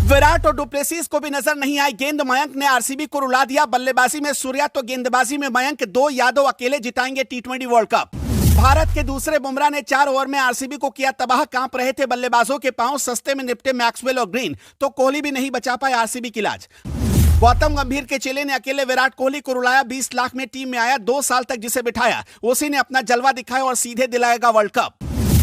विराट और डुप्लेसिस को भी नजर नहीं आई गेंद। मयंक ने आरसीबी को रुला दिया। बल्लेबाजी में सूर्या तो गेंदबाजी में मयंक, 2 यादव अकेले जिताएंगे टी20 वर्ल्ड कप। भारत के दूसरे बुमराह ने 4 ओवर में आरसीबी को किया तबाह। कांप रहे थे बल्लेबाजों के पांव। सस्ते में निपटे मैक्सवेल और ग्रीन, तो कोहली भी नहीं बचा पाए आरसीबी की लाज। गौतम गंभीर के चेले ने अकेले विराट कोहली को रुलाया। 20 लाख में टीम में आया। 2 साल तक जिसे बिठाया उसी ने अपना जलवा दिखाया और सीधे दिलाएगा वर्ल्ड कप।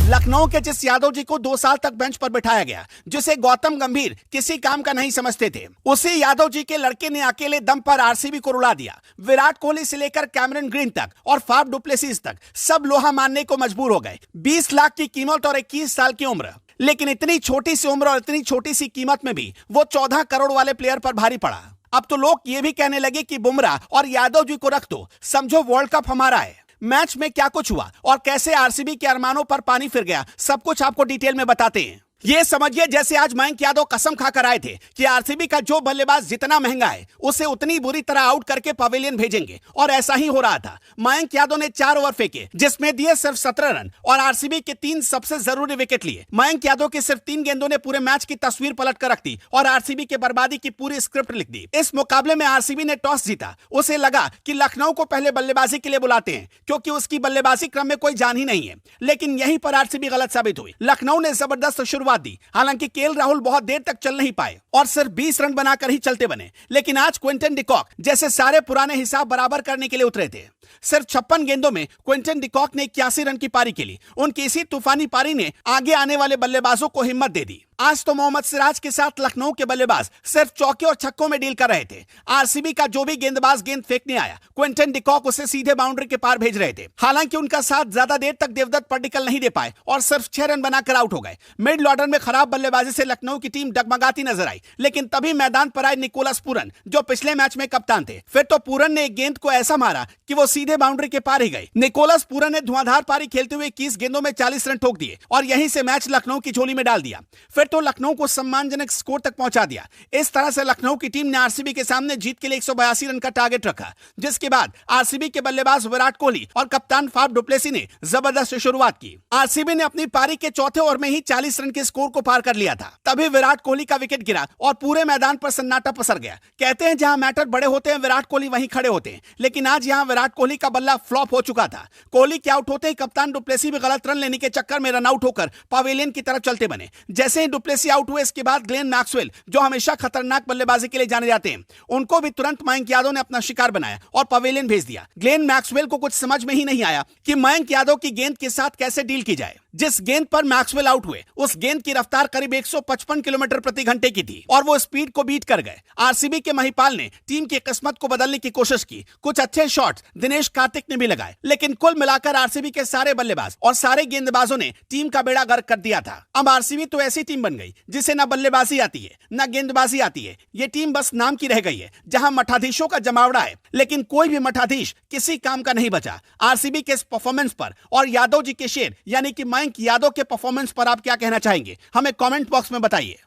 लखनऊ के जिस यादव जी को 2 साल तक बेंच पर बिठाया गया, जिसे गौतम गंभीर किसी काम का नहीं समझते थे, उसी यादव जी के लड़के ने अकेले दम पर आरसीबी को रुला दिया। विराट कोहली से लेकर कैमरन ग्रीन तक और फाफ डुप्लेसिस तक सब लोहा मानने को मजबूर हो गए। 20 लाख की कीमत और 21 साल की उम्र, लेकिन इतनी छोटी सी उम्र और इतनी छोटी सी कीमत में भी वो 14 करोड़ वाले प्लेयर पर भारी पड़ा। अब तो लोग ये भी कहने लगे कि बुमराह और यादव जी को रख दो, समझो वर्ल्ड कप हमारा है। मैच में क्या कुछ हुआ और कैसे आरसीबी के अरमानों पर पानी फिर गया, सब कुछ आपको डिटेल में बताते हैं। ये समझिए जैसे आज मयंक यादव कसम खाकर आए थे कि आरसीबी का जो बल्लेबाज जितना महंगा है उसे उतनी बुरी तरह आउट करके पवेलियन भेजेंगे, और ऐसा ही हो रहा था। मयंक यादव ने 4 ओवर फेंके जिसमें दिए सिर्फ 17 रन और आरसीबी के 3 सबसे जरूरी विकेट लिए। मयंक यादव के सिर्फ 3 गेंदों ने पूरे मैच की तस्वीर पलट कर रख दी और आरसीबी के बर्बादी की पूरी स्क्रिप्ट लिख दी। इस मुकाबले में आरसीबी ने टॉस जीता। उसे लगा कि लखनऊ को पहले बल्लेबाजी के लिए बुलाते हैं क्योंकि उसकी बल्लेबाजी क्रम में कोई जान ही नहीं है, लेकिन यहीं पर आरसीबी गलत साबित हुई। लखनऊ ने जबरदस्त शुरुआत दी। हालांकि केएल राहुल बहुत देर तक चल नहीं पाए और सिर्फ 20 रन बनाकर ही चलते बने, लेकिन आज क्विंटन डिकॉक जैसे सारे पुराने हिसाब बराबर करने के लिए उतरे थे। सिर्फ 56 गेंदों में क्विंटन डिकॉक ने 81 रन की पारी खेली। उनकी इसी तूफानी पारी ने आगे आने वाले बल्लेबाजों को हिम्मत दे दी। आज तो मोहम्मद सिराज के साथ लखनऊ के बल्लेबाज सिर्फ चौके और छक्कों में डील कर रहे थे। आरसीबी का जो भी गेंदबाज गेंद फेंकने आया, क्विंटन डिकॉक उसे सीधे बाउंड्री के पार भेज रहे थे। हालांकि उनका साथ ज्यादा देर तक देवदत्त पड्डीकल नहीं दे पाए और सिर्फ 6 रन बनाकर आउट हो गए। मिडिल ऑर्डर में खराब बल्लेबाजी से लखनऊ की टीम डगमगाती नजर आई, लेकिन तभी मैदान पर आए निकोलस पूरन, जो पिछले मैच में कप्तान थे। फिर तो पूरन ने एक गेंद को ऐसा मारा कि वो सीधे बाउंड्री के पार ही गई। निकोलस पूरन ने धुआंधार पारी खेलते हुए 21 गेंदों में 40 रन ठोक दिए और यहीं से मैच लखनऊ की झोली में डाल दिया। फिर तो लखनऊ को सम्मानजनक स्कोर तक पहुंचा दिया। इस तरह से लखनऊ की टीम ने आरसीबी के सामने जीत के लिए 182 रन का टारगेट रखा, जिसके बाद आरसीबी के बल्लेबाज विराट कोहली और कप्तान फाफ डुप्लेसी ने जबरदस्त शुरुआत की। आरसीबी ने अपनी पारी के चौथे ओवर में ही 40 रन के स्कोर को पार कर लिया था। तभी विराट कोहली का विकेट गिरा और पूरे मैदान पर सन्नाटा पसर गया। कहते हैं जहां मैटर बड़े होते हैं विराट कोहली वहीं खड़े होते हैं, लेकिन आज यहां विराट कोहली का बल्ला फ्लॉप हो चुका था। कोहली के आउट होते ही कप्तान डुप्लेसी भी गलत रन लेने के चक्कर में रन आउट होकर पवेलियन की तरफ चलते बने। जैसे ही डुप्लेसी आउट हुए, इसके बाद ग्लेन मैक्सवेल, जो हमेशा खतरनाक बल्लेबाजी के लिए जाने जाते हैं, उनको भी तुरंत मयंक यादव ने अपना शिकार बनाया और पवेलियन भेज दिया। ग्लेन मैक्सवेल को कुछ समझ में ही नहीं आया कि मयंक यादव की गेंद के साथ कैसे डील की जाए। जिस गेंद पर मैक्सवेल आउट हुए, उस गेंद की रफ्तार करीब 155 किलोमीटर प्रति घंटे की थी और वो स्पीड को बीट कर गए। आरसीबी के महिपाल ने टीम की किस्मत को बदलने की कोशिश की। कुछ अच्छे शॉट्स दिनेश कार्तिक ने भी लगाए, लेकिन कुल मिलाकर आरसीबी के सारे बल्लेबाज और सारे गेंदबाजों ने टीम का बेड़ा गर्क कर दिया था। अब आरसीबी तो ऐसी टीम बन गई जिसे ना बल्लेबाजी आती है ना गेंदबाजी आती है। ये टीम बस नाम की रह गई है, जहां मठाधीशों का जमावड़ा है, लेकिन कोई भी मठाधीश किसी काम का नहीं बचा। आरसीबी के इस परफॉर्मेंस पर और यादव जी के शेर यानी कि मयंक यादव के परफॉर्मेंस पर आप क्या कहना चाहेंगे? हमें कमेंट बॉक्स में बताइए।